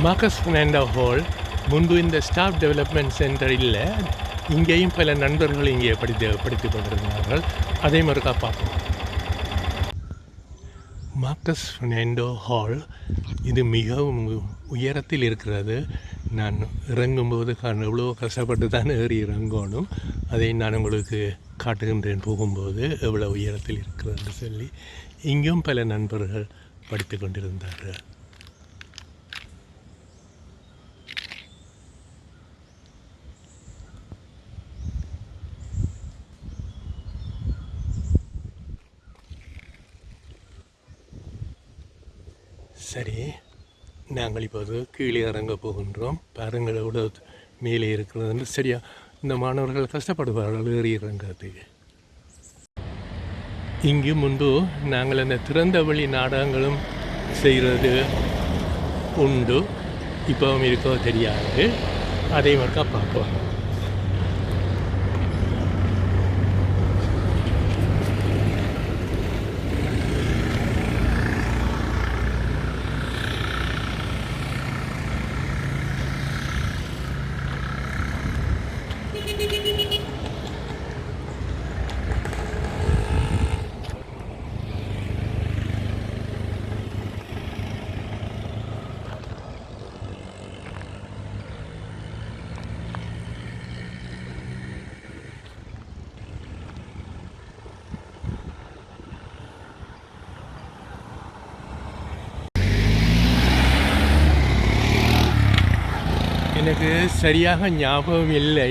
Marcus Fernando hall முன்பு இந்த staff development centre இல்லை. இங்கேயும் பல நண்பர்கள் இங்கே படித்து கொண்டிருந்தார்கள். அதே மறுக்கா பார்ப்போம். மார்க்கஸ் ஃபெர்னாண்டோ ஹால் இது மிகவும் உயரத்தில் இருக்கிறது. நான் இறங்கும்போது எவ்வளோ கஷ்டப்பட்டு தான் ஏறி இறங்கணும். அதை நான் உங்களுக்கு காட்டுகின்றேன் போகும்போது எவ்வளோ உயரத்தில் இருக்கிறது சொல்லி. இங்கும் பல நண்பர்கள் படித்து கொண்டிருந்தார்கள். சரி, நாங்கள் இப்போது கீழே இறங்க போகின்றோம். பாருங்கள் எவ்வளோ மேலே இருக்கிறது. சரியா, இந்த மாணவர்கள் கஷ்டப்படுவார்கள் ஏறி இறங்கிறதுக்கு. இங்கு முன்பு நாங்கள் அந்த திறந்த வழி நாடகங்களும் செய்கிறது உண்டு. இப்போவும் இருக்கோ தெரியாது. அதே மாதிரிக்கா பார்ப்போம். எனக்கு சரியாக ஞாபகம் இல்லை.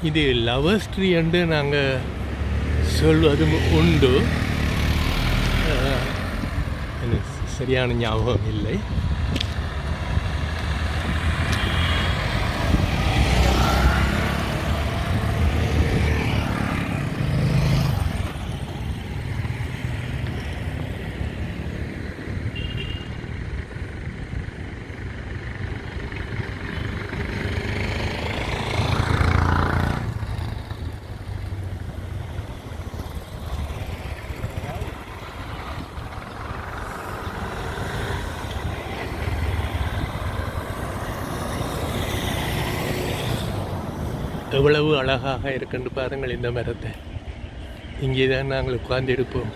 இது லவர் ஸ்ட்ரீ என்று நாங்கள் சொல்வது உண்டு. எனக்கு சரியான ஞாபகம் இல்லை. எவ்வளவு அழகாக இருக்குன்னு பாருங்கள் இந்த மரத்தை. இங்கே தான் நாங்கள் உட்கார்ந்து இருப்போம்.